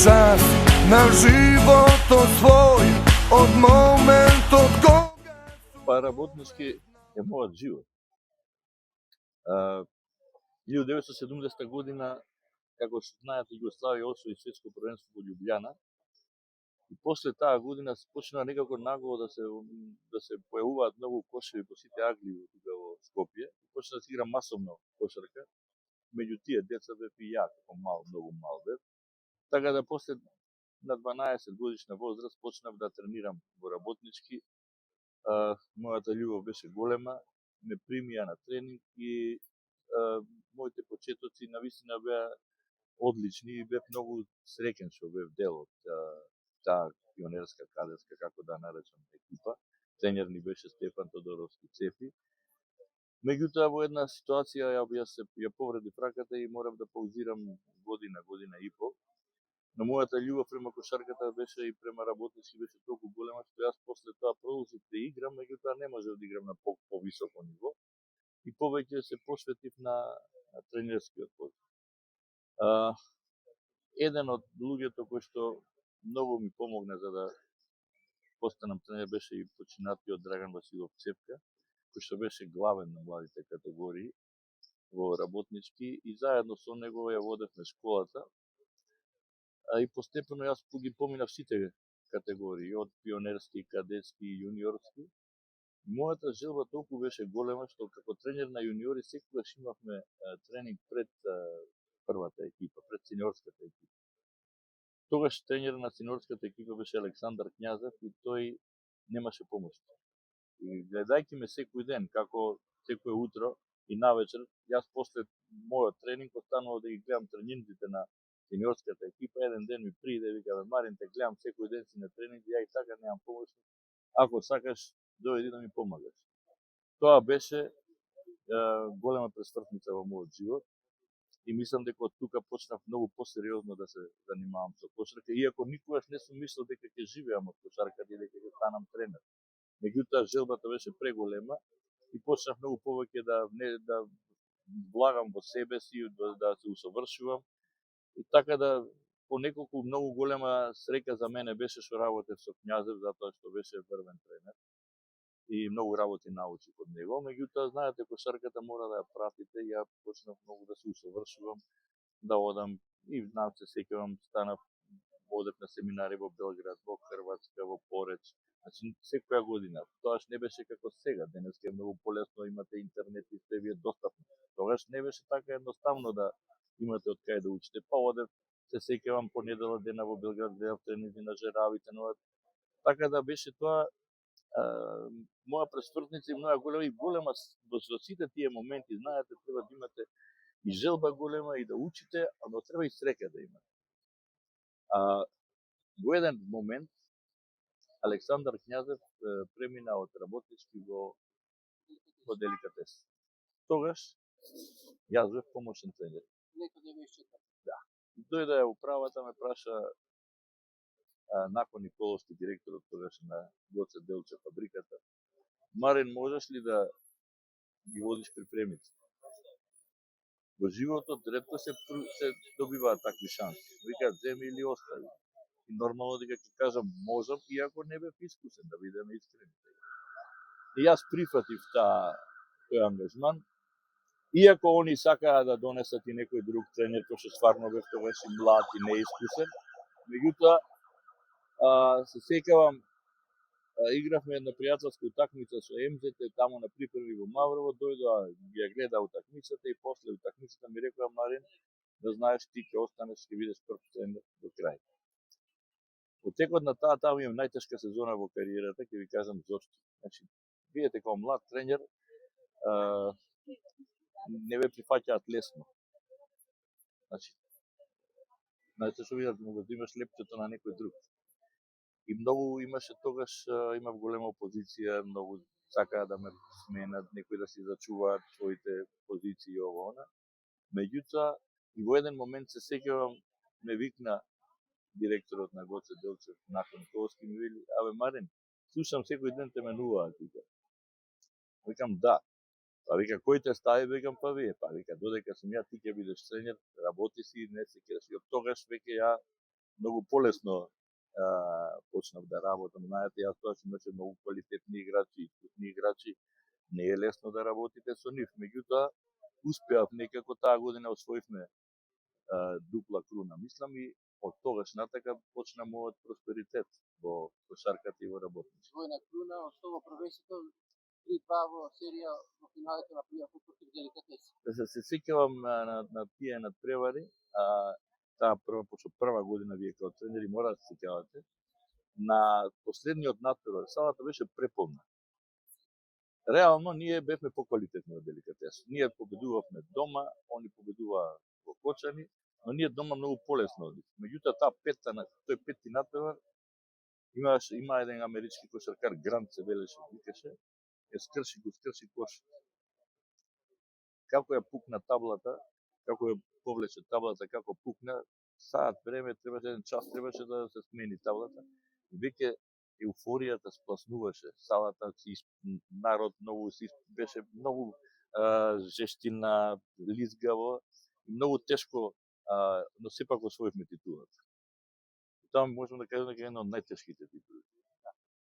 час на животот свој од моментот кога Па работнички е мојот живот. 1970 година, како што знаете, Југославија освои светско првенство во Љубљана. И после таа година се почна некако нагло да се појавуваат многу кошеви по сите агли тука во Скопје. Почна да се игра масовно кошарка. Меѓу тие деца бев и ја, како многу мал бев. Така да после на 12 годишна возраст почнав да тренирам во работнички. Мојата љубов беше голема, ме примија на тренинг и моите почетоци навистина беа одлични и бев многу среќен што бев дел од таа пионерска кадетска, како да наречам, екипа. Тренер ни беше Стефан Тодоровски Цефи. Меѓутоа во една ситуација ја повредив раката и морав да паузирам година и пол. Но мојата љубов према кошарката беше и према работници беше толку голема што јас после тоа продолжив да играм, меѓутоа не можев да играм на повисоко ниво и повеќе се посветив на тренерскиот позив. Еден од луѓето кој што многу ми помогна за да постанам тренер беше и починатиот Драган Василов Цепка, кој што беше главен на младите категории во работнички и заедно со него ја водевме школата. И постепено јас ги поминав сите категории, од пионерски, кадетски и јуниорски. Мојата желба толку беше голема што како тренер на јуниори секогаш имавме тренинг пред првата екипа, пред сениорската екипа. Тогаш тренер на сениорската екипа беше Александар Књазев и тој немаше помош. И гледајќи ме секој ден, како секој утро и навечер, јас после мојот тренинг останував да ги гледам тренинзите на сениорската екипа. Еден ден ми пријде, викаме: Марин, те гледам секој ден си на тренинг, ја и така немам помош. Ако сакаш, дојди да ми помагаш. Тоа беше голема пресвртница во мојот живот и мислам дека од тука почнав многу посериозно да се занимавам со кошарка, иако никогаш не сум мислел дека ќе живеам од кошарката и дека ќе станам тренер. Меѓутоа желбата беше преголема и почнав многу повеќе да влагам во себе си, да се усовршувам. И така да по неколку многу голема среќа за мене беше што работев со Књазев, затоа што беше врвен тренер и многу работи научив од него. Меѓутоа, знаете, кошарката мора да ја пратите и ја почнав многу да се усовршувам, да одам и се сеќавам, одев на семинари во Белград, во Хрватска, во Пореч. Значи, секоја година. Тоаш не беше како сега. Денеска е многу полесно, имате интернет и се ви е достапно. Тогаш не беше така едноставно да имате од кај да учите. Па одев, се сеќавам по недела дена во Белград, гледав тренинзи на Жеравите, но така да беше тоа моја пресвртница и многу голема во сите тие моменти, знаете, треба да имате и желба голема и да учите, но треба и среќа да имате. Во еден момент Александар Књазев премина од работнички во деликатес. Тогаш јас бев помошен тренер. Некој не го исчета. Да. Дојде управата, ме праша Нако Николовски, директорот тогаш на Гоце Делчев фабриката: Марин, можеш ли да ги водиш припремите? Во животот ретко се добиваат такви шанси. Вика, земи или остави. И нормално дека ќе кажам можам, иако не бев искусен, да бидеме искрени. И јас прифатив тој ангажман, иако они сакаа да донесат и некој друг тренер, кој што стварно бев тогаш и млад и неискусен. Меѓутоа, се сеќавам, игравме една пријателска утакмица со МЗТ таму на припреми во Маврово, дојдоа, ја гледа утакмицата и после утакмицата ми рекоа: Марин, да знаеш, ти ќе останеш, ќе бидеш прв тренер до крај. Во текот на таму имам најтешка сезона во кариерата, ќе ви кажам зошто. Значи, видете, како млад тренер, не ве прифаќаат лесно. Значи што видат, му го имаш лепчето на некој друг. И многу имаше тогаш, имав голема опозиција, многу сакаа да ме сменат, некои да си зачуваат своите позиции, ово, она. Меѓутоа, и во еден момент се сеќавам, ме викна директорот на Гоце Делчев, Нако Николовски, ми вели: Абе, Марин, слушам секој ден те менуваат, вика. Викам: да. Па вика: кој те стави? Викам: па вие. Па вика: додека сум ја, ти ќе бидеш тренер, работи си, не се кеш. И од тогаш веќе ја многу полесно почнав да работам. Знаете, јас тоа имаше многу квалитетни играчи, искусни играчи. Не е лесно да работите со нив. Меѓутоа, успеав некако таа година освоивме дупла круна. Мислам и од тогаш натака почна мојот просперитет во кошарката и во работници. Двојна круна, основа првенството 3-2 во серија во финалите на плей-оф против Деликатеси. Да се сеќавам на тие надпревари, таа прва година вие како тренери мора да се сеќавате. На последниот надпревар салата беше преполна. Реално ние бевме поквалитетни од Деликатес. Ние победувавме дома, они победуваа во Кочани, но ние дома многу полесно одив. Меѓутоа тој петти надпревар има еден амерички кошаркар, Грант се велеше, викаше, скрши кош. Како ја пукна таблата, како ја повлече таблата, како пукна, саат време требаше, еден час требаше да се смени таблата. Веќе еуфоријата спласнуваше, салата, народ беше многу жештина, лизгаво, многу тешко, но сепак освоивме титулата. Тоа можам да кажам дека е една од најтешките титули.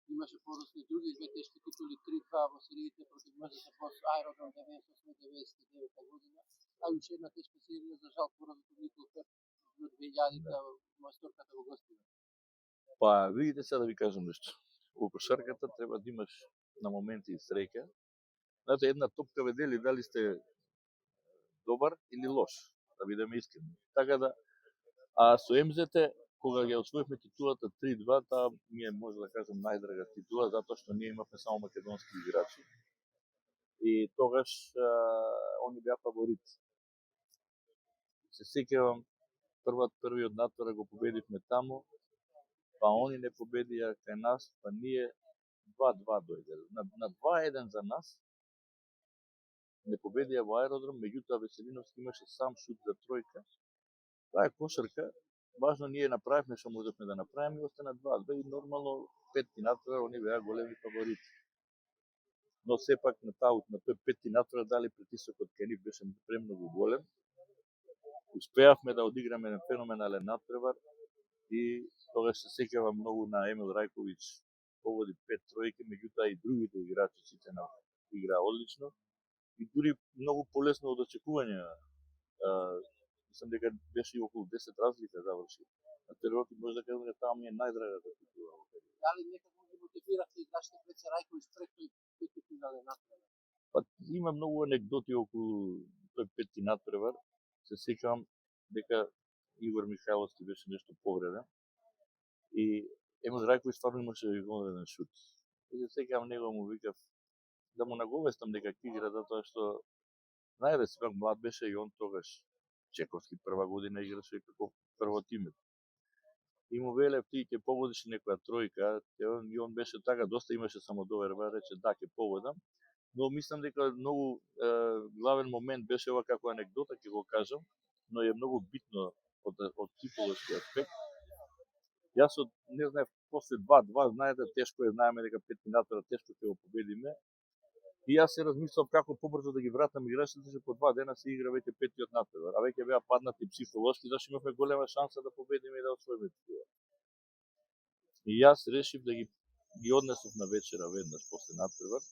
Имаше подоцна и други две тешки титули, 3-2 во сериите против МЗС Бос Аеродром 98-99 година, а уште една тешка серија за жал поразот Никол Пеп во 2000-та мајсторката во гостина. Па, видите сега да ви кажам нешто. Во кошарката треба да имаш на моменти и среќа. Знаете, една топка ве дели дали сте добар или лош, да бидеме искрени. Така да, со МЗТ, кога ја освоивме титулата 3-2, таа ми е, може да кажам, најдрага титула, затоа што ние имавме само македонски играчи. И тогаш они беа фаворити. Се сеќавам, првиот надпревар го победивме таму, па они не победија кај нас, па ние 2-2 дојде. На 2-1 за нас не победија во Аеродром, меѓутоа Веселиновски имаше сам шут за тројка. Таа е кошарка, важно ние направивме што можевме да направиме и остана 2-2 и нормално петти надпревар они беа големи фаворити. Но сепак на тој петти надпревар дали притисокот кај нив беше премногу голем. Успеавме да одиграме еден феноменален надпревар и тогаш се сеќавам многу на Емил Рајковиќ, погоди 5 тројки, меѓутоа и другите играчи сите играа одлично и дури многу полесно од очекување. Мислам дека беше и околу 10 разлика заврши. На теророт може да кажам дека таа ми е најдрагата титула. Дали некад може мотивиравте играчите пред Рајковиќ пред тој петти финален надпревар? Па има многу анегдоти околу тој петти надпревар. Се сеќавам дека Игор Михајловски беше нешто повреден и Емил Рајковиќ стварно имаше извонреден шут. И се сеќавам него му викав да му наговестам дека ќе игра, затоа што знаете, сепак млад беше и он тогаш. Чековски прва година играше како прво тиме. И му велев ти ќе погодиш некоја тројка, и он беше така, доста имаше самодоверба, рече да ќе погодам. Но мислам дека многу главен момент беше ова како анегдота, ќе го кажам, но е многу битно од психолошки аспект. Јас не знаев, после 2-2, знаете, тешко е, знаеме дека петти надпревар тешко ќе го победиме. И јас се размислав како побрзо да ги вратам играчите, че по 2 дена се игра веќе петтиот надпревар, а веќе беа паднати психолошки, зашто имавме голема шанса да победиме и да освоиме титула. И јас решив да ги однесов на вечера веднаш после надпревар.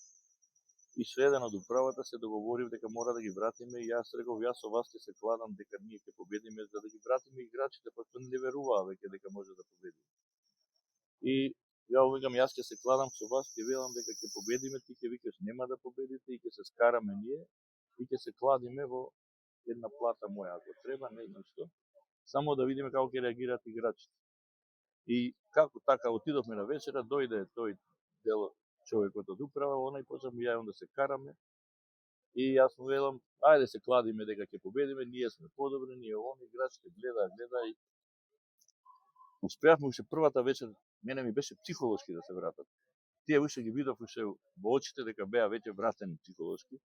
И со еден од управата се договорив дека мора да ги вратиме и јас реков јас со вас ќе се кладам дека ние ќе победиме за да ги вратиме играчите, пошто не веруваа веќе дека може да победиме. И ја викам јас ќе се кладам со вас, ќе велам дека ќе победиме, ти ќе викаш нема да победите и ќе се скараме ние и ќе се кладиме во една плата моја ако треба, не знам што. Само да видиме како ќе реагираат играчите. И како така отидовме на вечера, дојде тој дел човекот од управа, онај почнавме јајон да се караме. И јас му велам, ајде се кладиме дека ќе победиме, ние сме подобри, ние они играчите гледа и успеавме уште првата вечер, мене ми беше психолошки да се вратат. Тие уште ги видов уште во очите дека беа веќе вратени психолошки.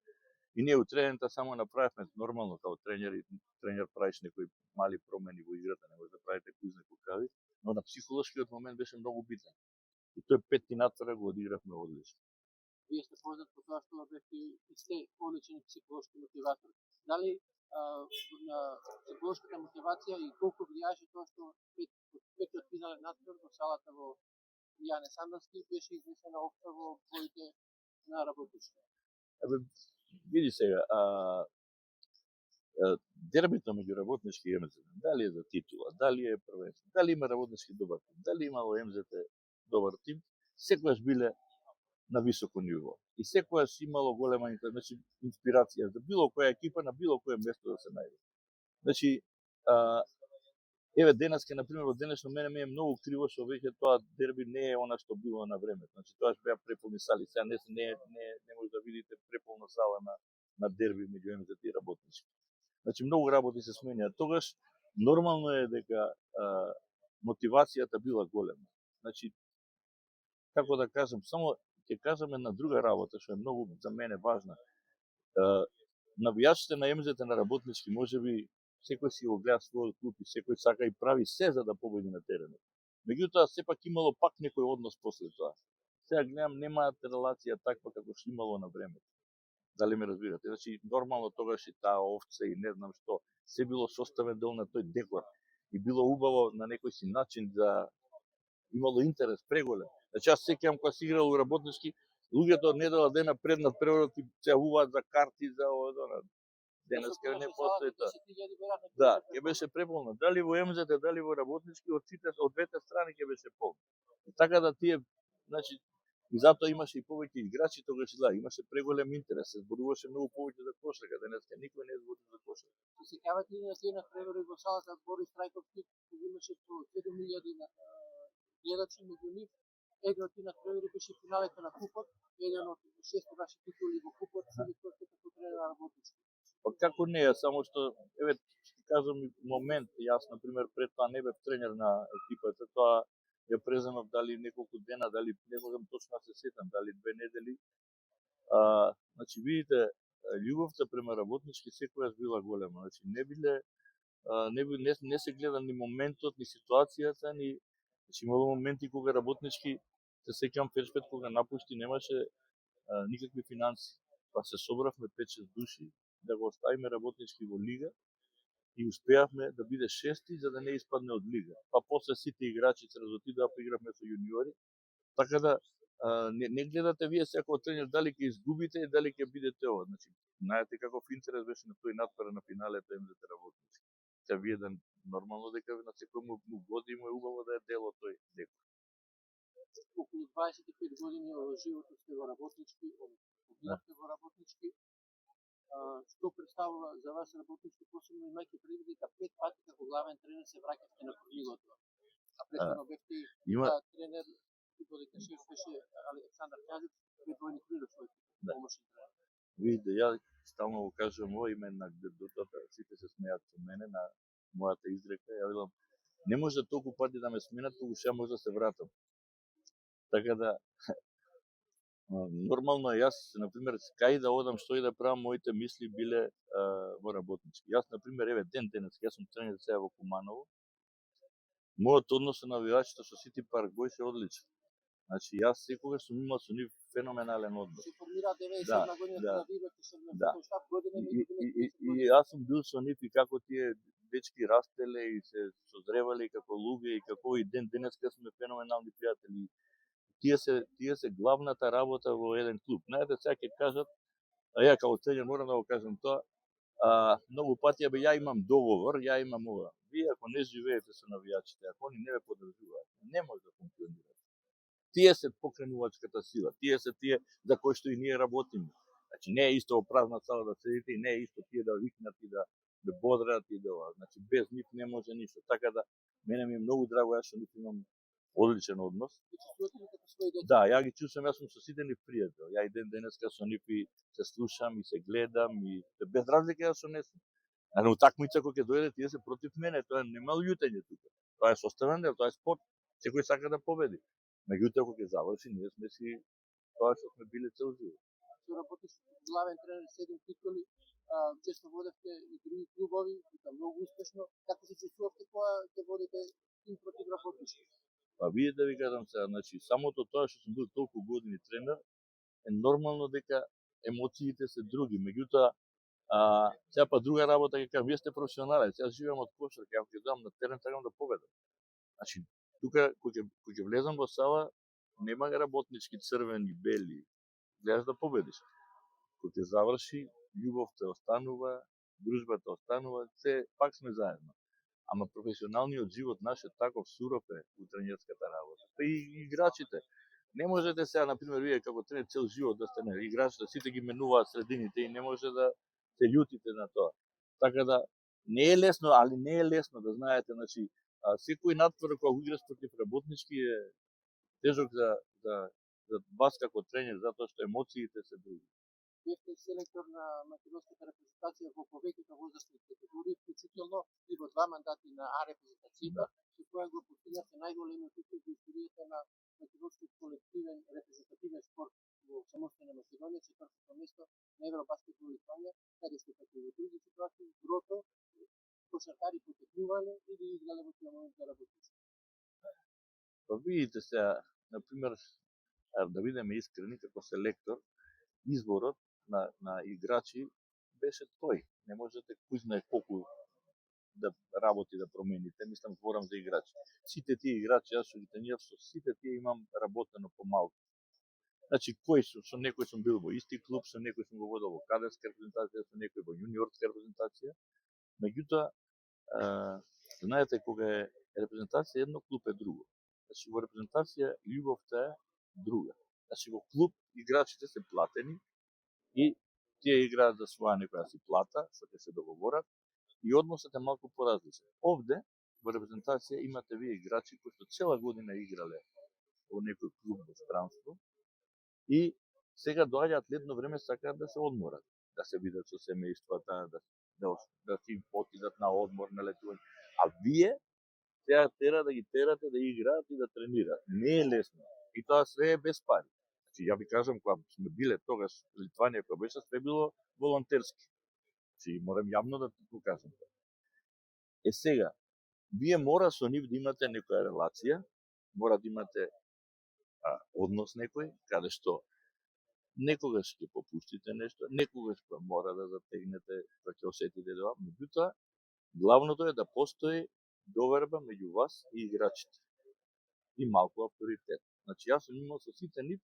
И ние утредента само направивме нормално како тренер правиш некои мали промени во играта, не може да правите кузне кукави, но на психолошкиот момент беше многу битен. И тој петти надпревар го одигравме одлично. Вие сте познат по тоа што бевте и сте одличен психолошки мотиватор. Дали на психолошката мотивација и колку влијаше тоа што петиот финален надпревар во салата во Јане Сандански беше изнесена општа во боите на работнички. Абе, види сега, дербито меѓу работнички и МЗТ, дали е за титула, дали е првенство, дали има работнички добар тим, дали имало МЗТ добар тим, секогаш биле на високо ниво. И секогаш имало голема инспирација за било која екипа на било кое место да се најде. Значи, еве денеска, например, во денешно мене ми е многу криво што веќе тоа дерби не е она што било на времето. Значи, тоа беа преполни сали. Сега не може да видите преполна сала на дерби меѓу МЗТ и работнички. Значи, многу работи се сменија. Тогаш нормално е дека мотивацијата била голема. Значи, како да кажам, само ќе кажам една друга работа што е многу за мене важна. Навијачите на МЗТ на работнички можеби секој си го гледа својот клуб и секој сака и прави се за да победи на теренот. Меѓутоа сепак имало пак некој однос после тоа. Сега гледам немаат релација таква како што имало на времето. Дали ме разбирате? Значи нормално тогаш и таа овца и не знам што, се било составен дел на тој декор и било убаво на некој си начин да имало интерес преголем. Значи јас сеќавам кога си играл у работнички, луѓето недела дена пред надпреварот и се јавуваат за карти за ова. Денеска не постои тоа. Да, ќе беше преполно. Дали во МЗТ, дали во работнички, од двете страни ќе беше полно. Така да тие, значи, и затоа имаше и повеќе играчи, тогаш да, имаше преголем интерес, се зборуваше многу повеќе за кошарка, денеска никој не збори за кошарка. Се сеќавате ли на тие надпревари во салата Борис Трајковски, кој имаше по 7.000 гледачи, меѓу нив еден од тие надпревари беше финалето на купот, еден од 6 ваши титули во купот, што како тренер на работнички. Па како не е, само што, еве, ќе кажам момент, јас, например, пред тоа не бев тренер на екипата, тоа ја преземав дали неколку дена, дали не можам точно да се сетам, дали 2 недели. Значи, видите, љубовта према работнички секогаш била голема. Значи, не се гледа ни моментот, ни ситуацијата, ни... Значи, имало моменти кога работнички, се сеќавам Фершпет кога напушти, немаше никакви финанси. Па се собравме 5-6 души, да го оставиме работнички во лига и успеавме да биде шести за да не испадне од лига. Па после сите играчи се разотидоа, поигравме со јуниори. Така да не гледате вие секој тренер дали ќе изгубите и дали ќе бидете ова. Значи, знаете каков интерес беше на тој надпревар на финалето МЗТ работнички. Се вие да нормално дека на секој му годи му е убаво да е дел од тој декор. Околу 25 години во животот сте во работнички, победавте во работнички. Што представува за вас работнички, посебно имајќи предвид дека 5 пати како главен тренер се враќавте на книгото. А претходно бевте тренер, додека шеф беше Александар Ќазец, ве двојни книга свој помошен тренер. Видите, ја стално го кажувам ова име на анекдотата, сите се смеат со мене на мојата изрека. Ја велам, не може толку пати да ме сменат, колку ќе може да се вратам. Така да нормално е, јас, например, кај да одам, што и да правам, моите мисли биле во работнички. Јас, например, еве денес, јас сум тренер сега во Куманово. Мојот однос со навијачите со Сити Парк Бојс е одличен. Значи, јас секогаш сум имал со нив феноменален однос. Се формира 97 година да бивате се да. И јас сум бил со нив и како тие дечки растеле и се созревале и како луѓе и како и денеска сме феноменални пријатели. Тие се главната работа во еден клуб. Знаете, сега ќе кажат, а ја како тренер морам да го кажам тоа, многу пати ја имам договор, ја имам ова. Вие ако не живеете со навијачите, ако они не ве поддржуваат, не може да функционира. Тие се покренувачката сила, тие се тие за кои што и ние работиме. Значи не е исто во празна сала да седите и не е исто тие да викнат и да ме бодраат и да ова. Значи без нив не може ништо. Така да мене ми е многу драго, јас што нив имам одличен однос. Да, ја ги чувствам, јас сум со сите нив пријател. Ја и денеска со нив и се слушам и се гледам и без разлика јас со не сум. На утакмица кога ќе дојде тие се против мене, тоа нема љутење тука. Тоа е составен дел, тоа е спорт. Секој сака да победи. Меѓутоа кога ќе заврши, ние сме си тоа што сме биле цел живот. Што работиш главен тренер 7 титули, често водевте и други клубови, и многу успешно. Како се чувствувате кога ќе водите тим против работнички? Па видите ви кажам сега, значи самото тоа што сум бил толку години тренер, е нормално дека емоциите се други. Меѓутоа, Сега па друга работа ќе кажам, вие сте професионалец, јас живеам од кошарка, ја ќе дам на терен, требам да победам. Значи, тука кој ќе влезам во сала, нема работнички црвени, бели, гледаш да победиш. Кој ќе заврши, љубовта останува, дружбата останува, се пак сме заедно. Ама професионалниот живот наш е таков суров е утренјарската работа. Па и играчите. Не можете сега, например, вие како тренер цел живот да сте играчите, сите ги менуваат средините и не може да се љутите на тоа. Така да не е лесно, али не е лесно да знаете, значи секој натпор кога играш против работнички е тежок за вас како тренер, затоа што емоциите се други. Бевте селектор на македонската репрезентација во повеќето возрастни категории, вклучително и во 2 мандати на А репрезентацијата, со која го постигнавте најголемиот успех во историјата на македонскиот колективен репрезентативен спорт во самостојна Македонија, 4-то место на Евробаскет во Литванија, каде што како и во други ситуации, брото кошаркари потекнувале или играле во тој момент за работници. Па видите сега, например, да бидеме искрени како селектор, изборот на играчи беше тој. Не можете кој знае колку да работи да промените, мислам зборам за играчи. Сите тие играчи, јас што ги тренирав со сите тие имам работено помалку. Значи кој со некој сум бил во исти клуб, со некој сум го водел во кадетска репрезентација, со некој во јуниорска репрезентација. Меѓутоа, знаете кога е репрезентација едно, клуб е друго. Значи во репрезентација љубовта е друга. Значи во клуб играчите се платени и тие играат за своја некоја си плата, што ќе се договорат, и односот е малку поразличен. Овде во репрезентација имате вие играчи кои што цела година играле во некој клуб во странство и сега доаѓаат летно време, сакаат да се одморат, да се видат со семејствата, да си отидат на одмор, на летување. А вие сега да ги терате да играат и да тренираат. Не е лесно. И тоа све е без пари. Значи, ја ви кажам, кога сме биле тогаш Литванија, кога беше, све било волонтерски. Значи, морам јавно да го кажам. Сега, вие мора со нив да имате некоја релација, мора да имате однос некој, каде што некогаш ќе попуштите нешто, некогаш мора да затегнете, па ќе осетите тоа. Меѓутоа, главното е да постои доверба меѓу вас и играчите. И малку авторитет. Значи, јас сум имал со сите нив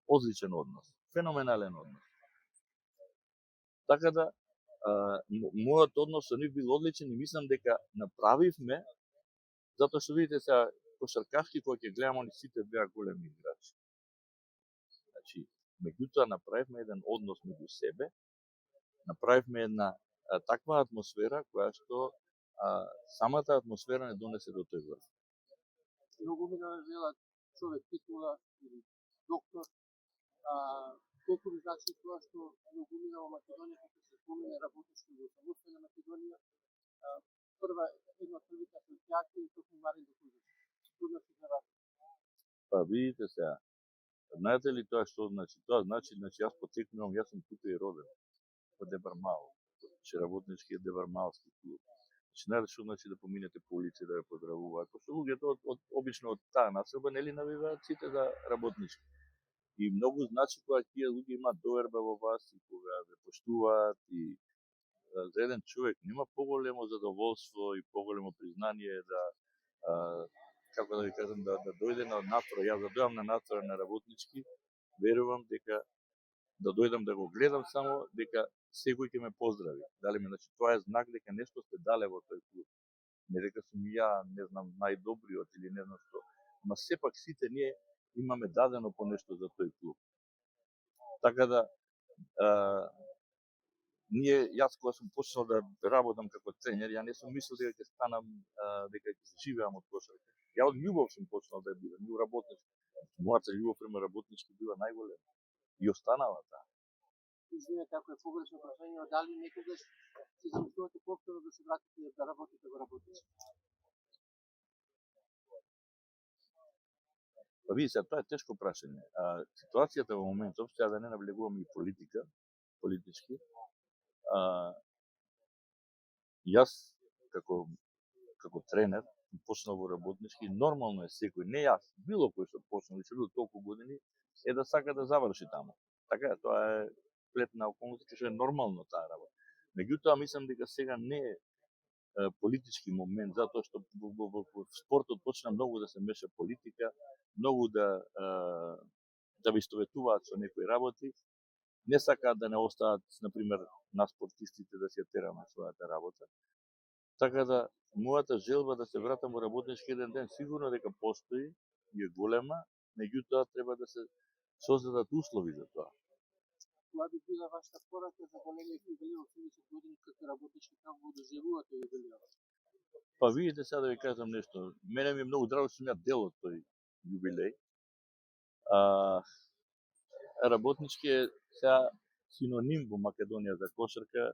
одличен однос, феноменален однос. Така да, мојот однос со нив бил одличен и мислам дека направивме, затоа што видите сега, кошаркашки кога ќе гледам, они сите беа големи играчи. Значи, меѓутоа направивме еден однос меѓу себе, направивме една таква атмосфера која што самата атмосфера не донесе до тој врв. Многу ми велат човек титула или доктор, колку ви значи тоа што многу мина во Македонија, како се спомене работнички во самостојна Македонија, прва една од првите асоцијации е токму Марин Докузов. Што значи за вас? Па видите сега, знаете ли тоа што значи? Тоа значи, јас потекнувам, јас сум тука и роден, во Дебармао, че работнички е Дебармаовски клуб. Знаете што значи да поминете по улици да ја поздравуваат, пошто луѓето обично од таа населба нели навиваат сите за работнички. И многу значи кога тие луѓе имаат доверба во вас и кога ве поштуваат и за еден човек нема поголемо задоволство и поголемо признание да како да ви кажам да дојде на натпор. Јас да дојдам на натпор на работнички, верувам дека да дојдам да го гледам само дека секој ќе ме поздрави. Дали ме, значи тоа е знак дека нешто сте дале во тој клуб. Не дека сум ја, не знам, најдобриот или не знам што, ама сепак сите ние имаме дадено по нешто за тој клуб. Така да јас кога сум почнал да работам како тренер, ја не сум мислил дека ќе станам, дека ќе живеам од кошарка. Ја од љубов сум почнал да бидам, и работнички. Мојата љубов према работнички била најголема. И останала таа. Извинете, ако е погрешно прашање, дали некогаш се замислувате повторно да се вратите да работите во работнички? Па видите, тоа е тешко прашање. Ситуацијата во моментов, сега да не навлегувам и политички, јас како тренер почнал во работнички, нормално е секој, не јас, било кој што почнал и што бил толку години, да сака да заврши таму. Така е, тоа е плет на околности, што е нормално таа работа. Меѓутоа, мислам дека сега не е политички момент, затоа што во спортот почна многу да се меша политика, многу да вистовjetуваат со некои работи, не сакаат да не остават, например, на спортистите да се тераме својата работа. Така да, мојата желба да се вратам во работнички еден ден, сигурно дека постои и е голема, меѓутоа треба да се создадат услови за тоа. Која би била вашата порака за големиот јубилеј од 30 години како работнички, како го доживувате јубилејот? Па видите, сега да ви кажам нешто. Мене ми е многу драго што сум ја дел од тој јубилеј. Работнички е сега синоним во Македонија за кошарка.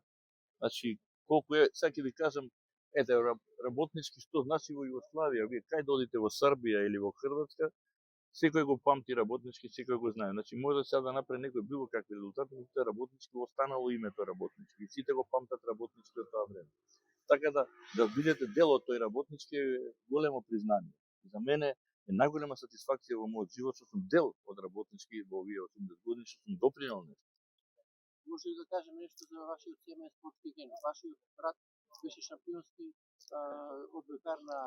Значи, колку е, сега ќе ви кажам, ете, работнички што значи во Југославија, вие кај да одите во Србија или во Хрватска, секој го памти работнички, секој го знае. Значи, може сега да направи некој било какви резултати, но тоа работнички останало името работнички. Сите го памтат работнички од тоа време. Така да бидете дел од тој работнички е големо признание. За мене е најголема сатисфакција во мојот живот што сум дел од работнички во овие 80 години, што сум допринел нешто. Може ли да кажем нешто за вашиот семеен спортски ген? Вашиот брат беше шампионски одбојкар на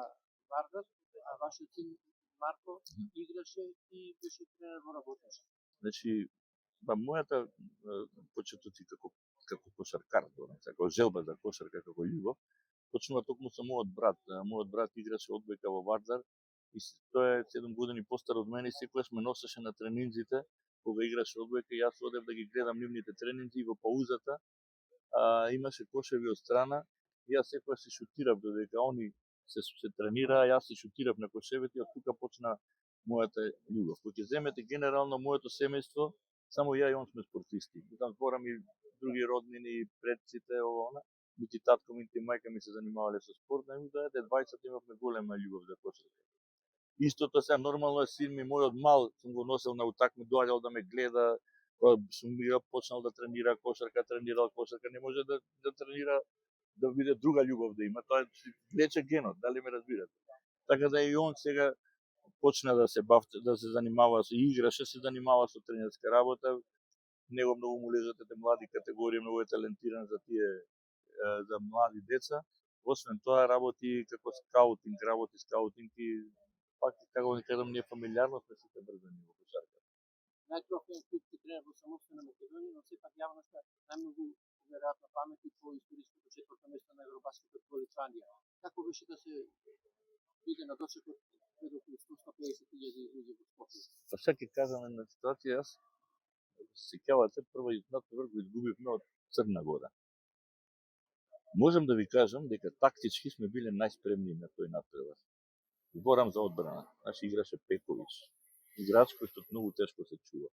Вардар, а вашиот син Марко играше и беше тренер во работнички. Значи, мојата почетоци како кошаркар, како желба за кошарка, како љубов, почнува токму со мојот брат. Мојот брат играше одбојка во Вардар и тој е 7 години постар од мене и секогаш ме носеше на тренинзите кога играше одбојка и јас одев да ги гледам нивните тренинзи и во паузата имаше кошеви од страна и јас секогаш се шутирав додека они се тренираа, јас се шутирав на кошевите и од тука почна мојата љубов. Кога ќе земете генерално моето семејство, само ја и он сме спортисти. Там зборам и други роднини, предците, она, нити татко ми, нити мајка ми се занимавале со спорт, да ете 20 имавме голема љубов за кошарка. Истото сега нормално е син ми мојот мал, сум го носел на утакми, доаѓал да ме гледа, кога сум почнал да тренира кошарка, тренирал кошарка, не може да тренира да биде друга љубов да има, тоа лече генот, дали ме разбирате. Така да и он сега почна да се занимава со играше, се занимава со тренерска работа. Него многу му лежат ете млади категории, многу е талентиран за тие за млади деца. Освен тоа работи како скаутинг и пак како да кажам не фамилиарно сме сите врзани во кошарка. Најтрофеен клубски тренер во самостојна Македонија, но сепак јавноста најмногу веројатно памети по историското четврто место на Евробаскетот во Литванија. Како беше да се биде на дочекот пред околу 150.000 луѓе во Скопје? Па сега ќе кажам една ситуација, јас се сеќавате, првиот натпревар го изгубивме од Црна Гора. Можам да ви кажам дека тактички сме биле најспремни на тој натпревар. Зборам за одбрана. Значи играше Пековиќ, играч кој што многу тешко се чува.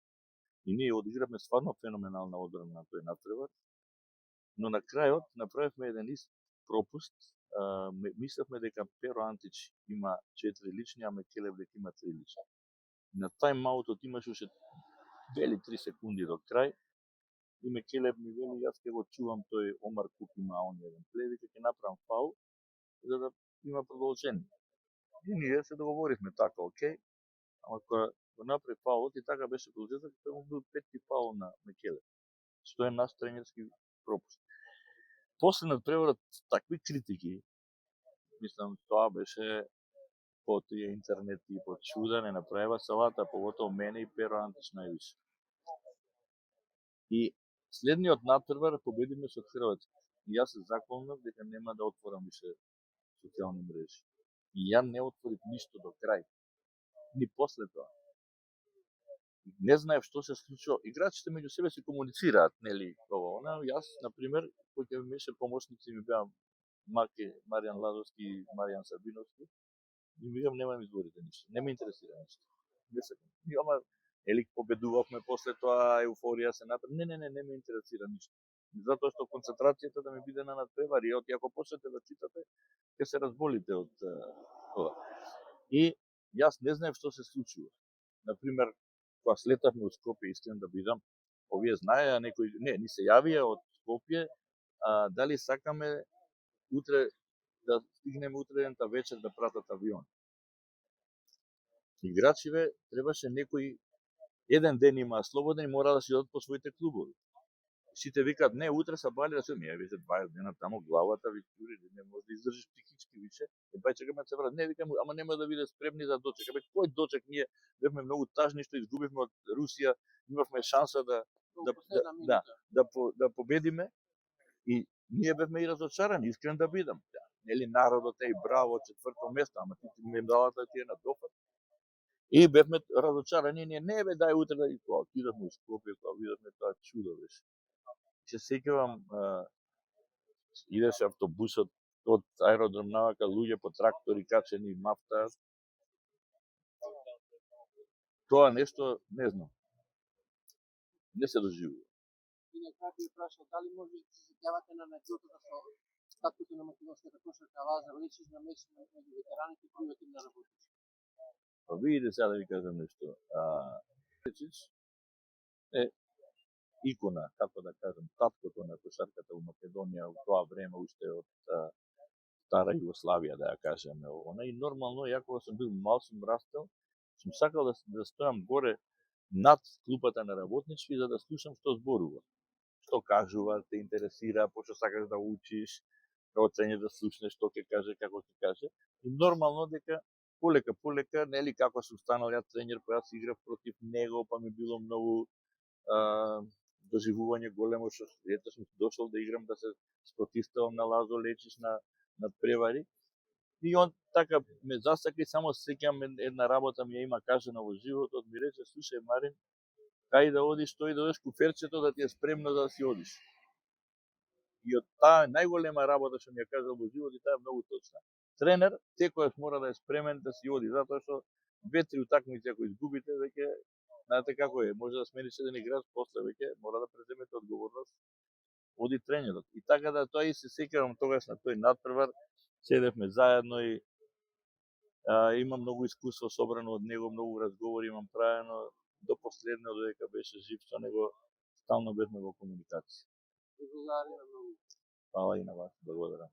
И ние одигравме стварно феноменална одбрана на тој натпревар, но на крајот направивме еден ист пропуст. Мислевме дека Перо Антич има 4 лични, а Мекелев дека има 3 лични. На тајм-аутот имаше уште 2-3 секунди до крај и Мекелев ми вели јас ќе го чувам тој Омар Кук има он еден плей, ќе направам фаул за да има продолжение. И ние се договоривме така, окей, ама кога го направи фаулот и така беше продолжеток, тој му бил петти фаул на Мекелев, што е наш тренерски пропуст. После надпреварот такви критики, мислам, тоа беше по тие интернет и по чуда не направива салата, поготово мене и Перо Антич највише. И следниот надпревар победиме со Хрватска. И јас се заклонав дека нема да отворам више социјални мрежи. И ја не отворив ништо до крај. Ни после тоа. Не знаев што се случува. Играчите меѓу себе се комуницираат, нели, ова. Јас, например, кој ќе беше помошници ми беа Маријан Лазовски и Маријан Сабиновски, и ми викам нема ми зборите ништо. Не ме интересира ништо. Не се. Ама или победувавме после тоа, еуфорија се направи. Не ме интересира ништо. Затоа што концентрацијата да ми биде на надпревар и ако почнете да читате, ќе се разболите од тоа. И јас не знаев што се случува. Например, кога слетавме од Скопје, искрен да бидам, овие знаеа некои, ни се јавија од Скопје, дали сакаме утре да стигнеме утредента вечер да пратат авион. Играчиве требаше некој еден ден имаа слободен и мора да си одат по своите клубови. Сите викаат, не, утре са бали да се ние веќе 20 дена таму главата ви дури не може да издржиш психички више. Бај чекаме се врат. Не, викам, ама нема да биде спремни за дочек. Кој дочек, ние бевме многу тажни што изгубивме од Русија, имавме шанса да победиме и ние бевме и разочарани, искрен да бидам. Нели народот е и браво, 4-то место, ама медалата ти е на дофат. И бевме разочарани, ние не бе дај утре да и тоа, отидовме у Скопје, кога видовме тоа чудо беше. Се сеќавам, идеше автобусот од аеродром навака, луѓе по трактори качени, мафта. Тоа нешто, не знам, не се доживува. И на крај би прашал дали може да се сеќавате на анекдотата со таткото на македонската кошарка Лазар Лечич на меч меѓу ветераните и пријатели на работници. Па видите сега да ви кажам нешто. Лечич е икона, како да кажам, таткото на кошарката во Македонија во тоа време уште од стара Југославија, да ја кажеме. Она и нормално, ја кога сум бил мал, сум растел, сум сакал да стојам горе над клупата на работнички за да слушам што зборува. Што кажува, те интересира, пошто сакаш да учиш, да оцениш да слушнеш што ќе каже, како ќе каже. И нормално дека полека, нели како сум станал ја тренер, па јас играв против него, па ми било многу доживување големо, што ето сум дошол да играм, да се спротивставам на Лазо Лечич, на превари. И он така ме засака и само сеќам една работа ми ја има кажена во животот, ми рече, слушај Марин, кај да одиш, тој да одиш куферчето да ти е спремно да си одиш. И од таа најголема работа што ми ја кажал во живот, и таа е многу точна. Тренер секојаш мора да е спремен да си оди, затоа што 2-3 утакмици ако изгубите, веќе знаете како е, може да смениш еден играч, после веќе мора да преземете одговорност, оди тренерот. И така да тоа и се сеќавам тогаш на тој надпревар, седевме заедно и имам многу искуство собрано од него, многу разговори имам правено, до последно додека беше жив со него, стално бевме во комуникација. Благодарам многу. Фала и на вас, благодарам.